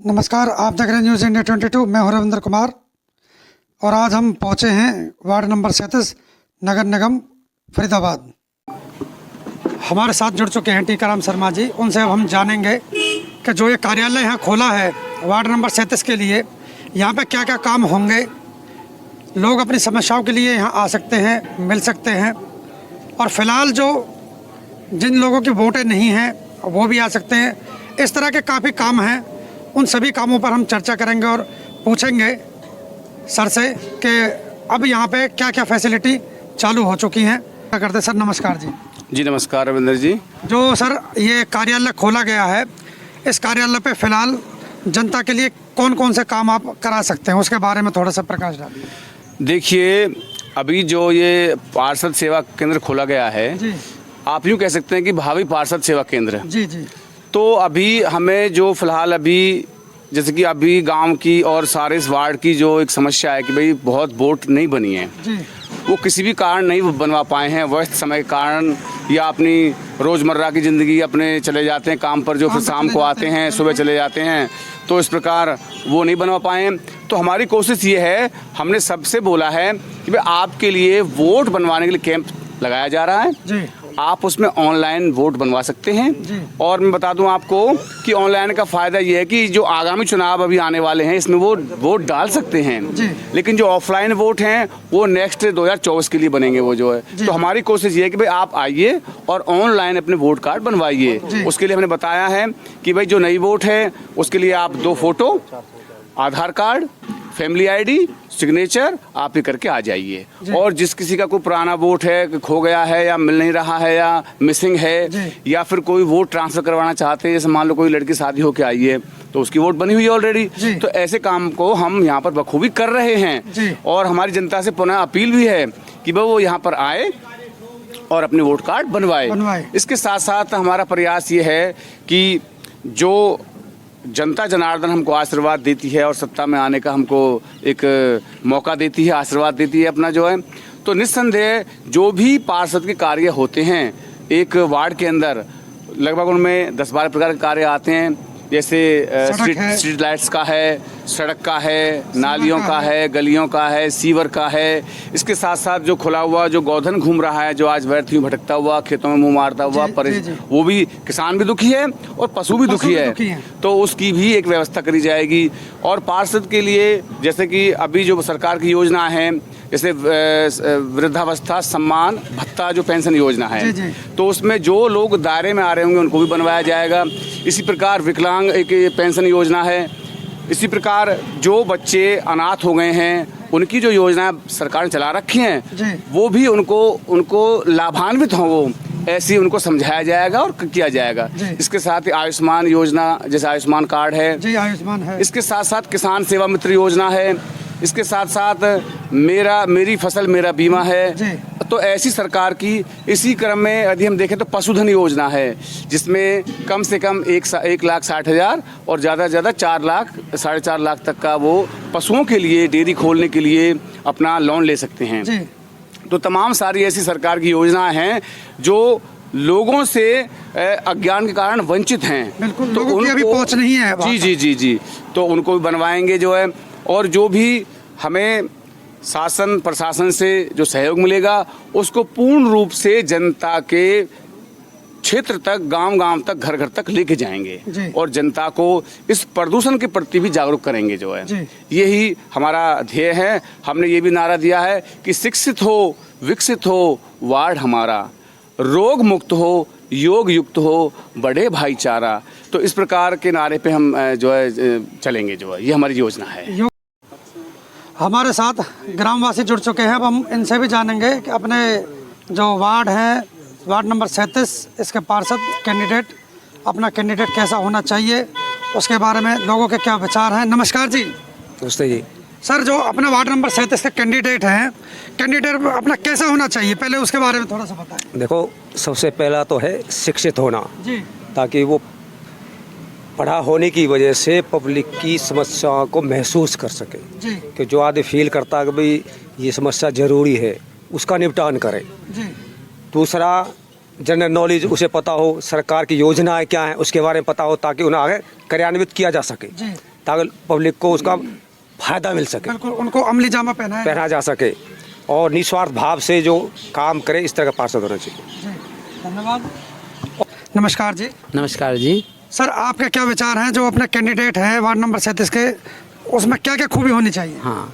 नमस्कार, आप देख रहे हैं न्यूज़ इंडिया 22। मैं हूं रविंद्र कुमार और आज हम पहुंचे हैं वार्ड नंबर 37 नगर निगम फरीदाबाद। हमारे साथ जुड़ चुके हैं टीकाराम शर्मा जी। उनसे अब हम जानेंगे कि जो ये कार्यालय यहाँ खोला है वार्ड नंबर 37 के लिए, यहाँ पे क्या क्या काम होंगे, लोग अपनी समस्याओं के लिए यहाँ आ सकते हैं, मिल सकते हैं, और फिलहाल जो जिन लोगों की वोटें नहीं हैं वो भी आ सकते हैं। इस तरह के काफ़ी काम हैं, उन सभी कामों पर हम चर्चा करेंगे और पूछेंगे सर से कि अब यहाँ पे क्या क्या फैसिलिटी चालू हो चुकी हैं। क्या करते सर? नमस्कार जी। जी नमस्कार रविंद्र जी। जो सर ये कार्यालय खोला गया है, इस कार्यालय पे फिलहाल जनता के लिए कौन कौन से काम आप करा सकते हैं, उसके बारे में थोड़ा सा प्रकाश डालिए। देखिए, अभी जो ये पार्षद सेवा केंद्र खोला गया है जी आप यूँ कह सकते हैं कि भावी पार्षद सेवा केंद्र। जी जी। तो अभी हमें जो फिलहाल अभी जैसे कि अभी गांव की और सारे इस वार्ड की जो एक समस्या है कि भाई बहुत वोट नहीं बनी है, जी वो किसी भी कारण नहीं बनवा पाए हैं, व्यस्त समय के कारण या अपनी रोज़मर्रा की ज़िंदगी अपने चले जाते हैं काम पर, जो फिर शाम को आते हैं, सुबह चले जाते हैं, तो इस प्रकार वो नहीं बनवा पाए हैं। तो हमारी कोशिश ये है, हमने सबसे बोला है कि भाई आपके लिए वोट बनवाने के लिए कैंप लगाया जा रहा है जी। आप उसमें ऑनलाइन वोट बनवा सकते जी। हैं। और मैं बता दूं आपको कि ऑनलाइन का फ़ायदा ये है कि जो आगामी चुनाव अभी आने वाले हैं इसमें वो वोट डाल सकते हैं जी। लेकिन जो ऑफलाइन वोट हैं वो नेक्स्ट 2024 के लिए बनेंगे वो जो है। तो हमारी कोशिश ये है कि भाई आप आइए और ऑनलाइन अपने वोट कार्ड बनवाइए। उसके लिए हमने बताया है कि भाई जो नई वोट है उसके लिए आप 2 फोटो, आधार कार्ड, फैमिली आईडी, सिग्नेचर आप ही करके आ जाइए। और जिस किसी का कोई पुराना वोट है, खो गया है या मिल नहीं रहा है या मिसिंग है, या फिर कोई वोट ट्रांसफर करवाना चाहते हैं, जैसे मान लो कोई लड़की शादी होके आई है तो उसकी वोट बनी हुई है ऑलरेडी, तो ऐसे काम को हम यहाँ पर बखूबी कर रहे हैं। और हमारी जनता से पुनः अपील भी है कि वो यहाँ पर आए और अपने वोट कार्ड बनवाए। इसके साथ साथ हमारा प्रयास ये है कि जो जनता जनार्दन हमको आशीर्वाद देती है और सत्ता में आने का हमको एक मौका देती है, आशीर्वाद देती है अपना जो है, तो निस्संदेह जो भी पार्षद के कार्य होते हैं एक वार्ड के अंदर, लगभग उनमें 10-12 प्रकार के कार्य आते हैं। जैसे स्ट्रीट लाइट्स का है, सड़क का है, नालियों का है, गलियों का है, सीवर का है। इसके साथ साथ जो खुला हुआ जो गोधन घूम रहा है, जो आज व्यर्थ यूं भटकता हुआ, खेतों में मुंह मारता हुआ, वो भी किसान भी दुखी है और पशु भी दुखी है, तो उसकी भी एक व्यवस्था करी जाएगी। और पार्षद के लिए जैसे कि अभी जो सरकार की योजना है, जैसे वृद्धावस्था सम्मान भत्ता जो पेंशन योजना है, तो उसमें जो लोग दायरे में आ रहे होंगे उनको भी बनवाया जाएगा। इसी प्रकार विकलांग एक पेंशन योजना है। इसी प्रकार जो बच्चे अनाथ हो गए हैं उनकी जो योजना सरकार ने चला रखी हैं वो भी उनको लाभान्वित हों, वो ऐसी उनको समझाया जाएगा और किया जाएगा। इसके साथ ही आयुष्मान योजना, जैसे आयुष्मान कार्ड है जी, आयुष्मान है। इसके साथ साथ किसान सेवा मित्र योजना है। इसके साथ साथ मेरी फसल मेरा बीमा है। तो ऐसी सरकार की इसी क्रम में यदि हम देखें तो पशुधन योजना है, जिसमें कम से कम 1,60,000 और ज़्यादा से ज़्यादा 4 लाख 4.5 लाख तक का वो पशुओं के लिए डेयरी खोलने के लिए अपना लोन ले सकते हैं। तो तमाम सारी ऐसी सरकार की योजनाएं हैं जो लोगों से अज्ञान के कारण वंचित हैं। बिल्कुल, तो उनकी अभी पहुंच नहीं है। जी, तो उनको भी बनवाएंगे जो है। और जो भी हमें शासन प्रशासन से जो सहयोग मिलेगा उसको पूर्ण रूप से जनता के क्षेत्र तक, गांव-गांव तक, घर-घर तक लेके जाएंगे और जनता को इस प्रदूषण के प्रति भी जागरूक करेंगे जो है। यही हमारा ध्येय है। हमने ये भी नारा दिया है कि शिक्षित हो, विकसित हो वार्ड हमारा, रोग मुक्त हो, योग युक्त हो, बढ़े भाईचारा। तो इस प्रकार के नारे पे हम जो है चलेंगे जो है, ये हमारी योजना है। हमारे साथ ग्रामवासी जुड़ चुके हैं, अब हम इनसे भी जानेंगे कि अपने जो वार्ड है, वार्ड नंबर 37, इसके पार्षद कैंडिडेट, अपना कैंडिडेट कैसा होना चाहिए, उसके बारे में लोगों के क्या विचार हैं। नमस्कार जी। नमस्ते जी। सर, जो अपना वार्ड नंबर 37 के कैंडिडेट हैं, कैंडिडेट अपना कैसा होना चाहिए, पहले उसके बारे में थोड़ा सा बताएं। देखो, सबसे पहला तो है शिक्षित होना जी, ताकि वो पढ़ा होने की वजह से पब्लिक की समस्याओं को महसूस कर सके जी। कि जो आदमी फील करता है कि भाई ये समस्या ज़रूरी है, उसका निपटान करे जी। दूसरा, जनरल नॉलेज उसे पता हो, सरकार की योजनाएं क्या हैं उसके बारे में पता हो, ताकि उन्हें आगे कार्यान्वित किया जा सके, ताकि पब्लिक को उसका फायदा मिल सके, बिल्कुल उनको अमली जामा पहना जा सके और निस्वार्थ भाव से जो काम करे, इस तरह का पार्षद होना चाहिए। धन्यवाद। नमस्कार जी। नमस्कार जी। सर, आपके क्या विचार हैं जो अपने कैंडिडेट हैं वार्ड नंबर 37 के, उसमें क्या क्या खूबी होनी चाहिए? हाँ,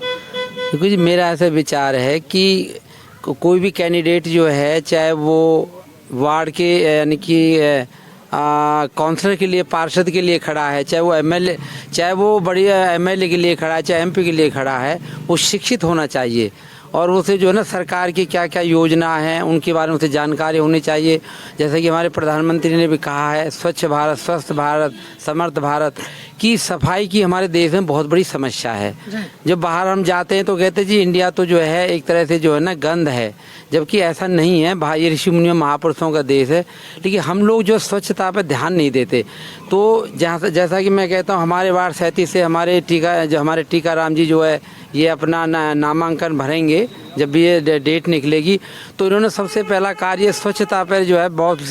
देखो जी, मेरा ऐसा विचार है कि कोई भी कैंडिडेट जो है, चाहे वो वार्ड के यानी कि काउंसलर के लिए, पार्षद के लिए खड़ा है, चाहे वो एमएलए, चाहे वो बड़ी एमएलए के लिए खड़ा है, चाहे एमपी के लिए खड़ा है, वो शिक्षित होना चाहिए और उसे जो है ना सरकार की क्या क्या योजना है उनके बारे में उसे जानकारी होनी चाहिए। जैसे कि हमारे प्रधानमंत्री ने भी कहा है, स्वच्छ भारत, स्वस्थ भारत, समर्थ भारत, की सफाई की हमारे देश में बहुत बड़ी समस्या है। जब बाहर हम जाते हैं तो कहते हैं जी इंडिया तो जो है एक तरह से जो है ना गंद है, जबकि ऐसा नहीं है। ये ऋषि मुनियों महापुरुषों का देश है, लेकिन हम लोग जो स्वच्छता पर ध्यान नहीं देते। तो जैसा कि मैं कहता हूँ, हमारे वार्ड 37 से हमारे टीकाराम जी जो है ये अपना नामांकन भरेंगे, जब भी ये डेट निकलेगी तो इन्होंने सबसे पहला कार्य स्वच्छता पर जो है बहुत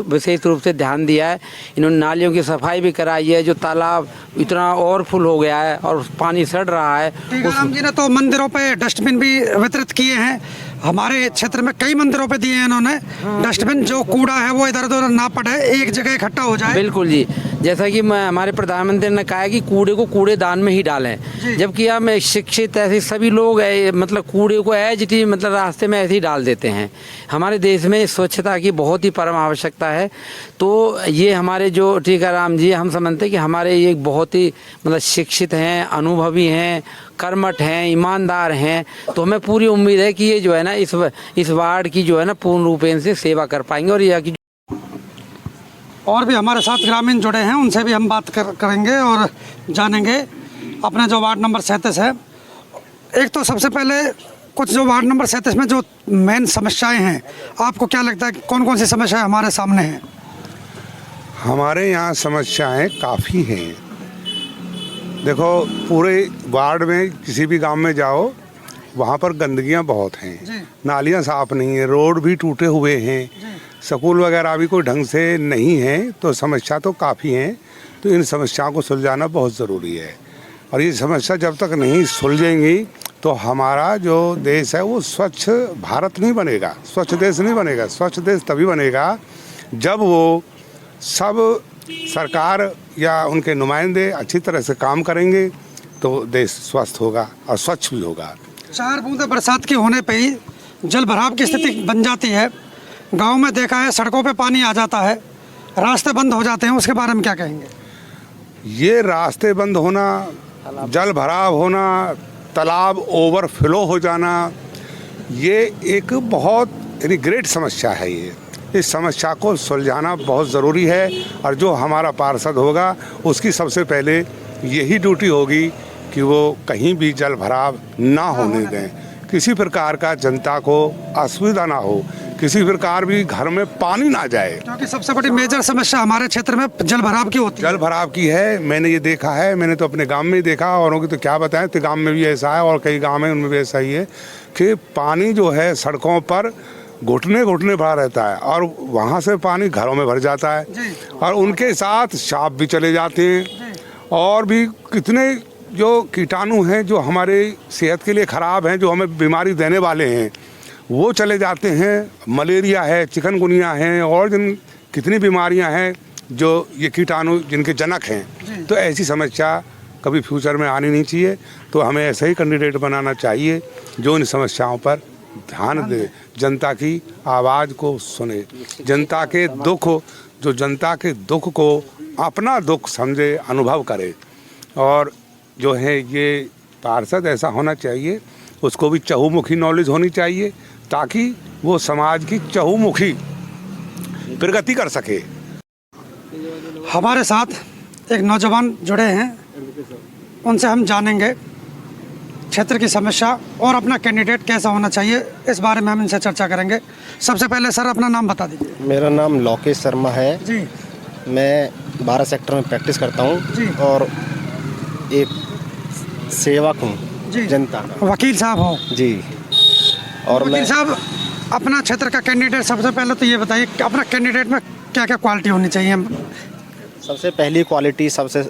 विशेष रूप से ध्यान दिया है। इन्होंने नालियों की सफाई भी कराई है, जो तालाब इतना ओवरफुल हो गया है और पानी सड़ रहा है। टीकाराम जी ने तो मंदिरों पे डस्टबिन भी वितरित किए हैं, हमारे क्षेत्र में कई मंदिरों पे दिए हैं इन्होंने डस्टबिन, जो कूड़ा है वो इधर उधर ना पड़े, एक जगह इकट्ठा हो जाए। बिल्कुल जी, जैसा कि हमारे प्रधानमंत्री ने कहा है कि कूड़े को कूड़ेदान में ही डालें, जबकि हम शिक्षित ऐसे सभी लोग मतलब कूड़े को मतलब रास्ते में ऐसे ही डाल देते हैं। हमारे देश में स्वच्छता की बहुत ही परम आवश्यकता है। तो ये हमारे जो टीकाराम जी, हम समझते हैं कि हमारे ये बहुत ही मतलब शिक्षित हैं, अनुभवी हैं, कर्मठ हैं, ईमानदार हैं। तो हमें पूरी उम्मीद है कि ये जो है ना इस वार्ड की जो है ना पूर्ण रूपेण से सेवा कर पाएंगे। और भी हमारे साथ ग्रामीण जुड़े हैं, उनसे भी हम बात करेंगे और जानेंगे अपना जो वार्ड नंबर 37 है। एक तो सबसे पहले कुछ जो वार्ड नंबर 37 में जो मेन समस्याएं हैं, आपको क्या लगता है कौन कौन सी समस्याएं हमारे सामने हैं? हमारे यहाँ समस्याएं काफ़ी हैं। देखो, पूरे वार्ड में किसी भी गांव में जाओ, वहाँ पर गंदगियाँ बहुत हैं, नालियाँ साफ़ नहीं है, रोड भी टूटे हुए हैं, स्कूल वगैरह भी कोई ढंग से नहीं है। तो समस्या तो काफ़ी हैं। तो इन समस्याओं को सुलझाना बहुत ज़रूरी है और ये समस्या जब तक नहीं सुलझेंगी तो हमारा जो देश है वो स्वच्छ भारत नहीं बनेगा, स्वच्छ देश नहीं बनेगा। स्वच्छ देश तभी बनेगा जब वो सब सरकार या उनके नुमाइंदे अच्छी तरह से काम करेंगे, तो देश स्वस्थ होगा और स्वच्छ भी होगा। 4 बूंदे बरसात के होने पे ही जल भराव की स्थिति बन जाती है। गांव में देखा है, सड़कों पे पानी आ जाता है, रास्ते बंद हो जाते हैं, उसके बारे में क्या कहेंगे? ये रास्ते बंद होना, जल भराव होना, तालाब ओवरफ्लो हो जाना, ये एक बहुत ग्रेट समस्या है। इस समस्या को सुलझाना बहुत ज़रूरी है और जो हमारा पार्षद होगा उसकी सबसे पहले यही ड्यूटी होगी कि वो कहीं भी जल भराव ना होने दें, किसी प्रकार का जनता को असुविधा ना हो, किसी प्रकार भी घर में पानी ना जाए, क्योंकि सबसे बड़ी मेजर समस्या हमारे क्षेत्र में जल भराव की होती है। जल भराव की है। मैंने ये देखा है, मैंने तो अपने गांव में ही देखा, औरों की तो क्या बताएं। तो गांव में भी ऐसा है और कई गांव में उनमें भी ऐसा ही है कि पानी जो है सड़कों पर घुटने भरा रहता है और वहाँ से पानी घरों में भर जाता है और उनके साथ सांप भी चले जाते हैं और भी कितने जो कीटाणु हैं जो हमारे सेहत के लिए ख़राब हैं, जो हमें बीमारी देने वाले हैं, वो चले जाते हैं। मलेरिया है, चिकनगुनिया है और कितनी बीमारियां हैं जो ये कीटाणु जिनके जनक हैं। तो ऐसी समस्या कभी फ्यूचर में आनी नहीं चाहिए। तो हमें ऐसा ही कैंडिडेट बनाना चाहिए जो इन समस्याओं पर ध्यान दे, जनता की आवाज़ को सुने, जनता के दुख को अपना दुख समझे, अनुभव करे। और जो है ये पार्षद ऐसा होना चाहिए, उसको भी चहुमुखी नॉलेज होनी चाहिए ताकि वो समाज की चहुमुखी प्रगति कर सके। हमारे साथ एक नौजवान जुड़े हैं, उनसे हम जानेंगे क्षेत्र की समस्या और अपना कैंडिडेट कैसा होना चाहिए, इस बारे में हम इनसे चर्चा करेंगे। सबसे पहले सर अपना नाम बता दीजिए। मेरा नाम लोकेश शर्मा है जी। मैं 12 सेक्टर में प्रैक्टिस करता हूँ और एक सेवक हूँ जनता का। वकील साहब हो जी। और वकील साहब, अपना क्षेत्र का कैंडिडेट, सबसे पहले तो ये बताइए कि अपना कैंडिडेट में क्या क्या क्वालिटी होनी चाहिए? सबसे पहली क्वालिटी, सबसे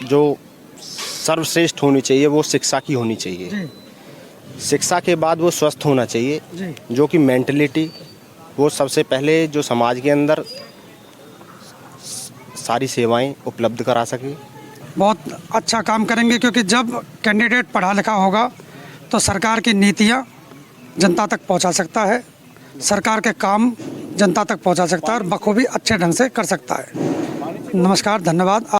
जो सर्वश्रेष्ठ होनी चाहिए वो शिक्षा की होनी चाहिए। जी शिक्षा के बाद वो स्वस्थ होना चाहिए, जी जो कि मेंटलिटी, वो सबसे पहले जो समाज के अंदर सारी सेवाएं उपलब्ध करा सके। बहुत अच्छा काम करेंगे, क्योंकि जब कैंडिडेट पढ़ा लिखा होगा तो सरकार की नीतियाँ जनता तक पहुंचा सकता है, सरकार के काम जनता तक पहुंचा सकता है और बखूबी अच्छे ढंग से कर सकता है। नमस्कार, धन्यवाद।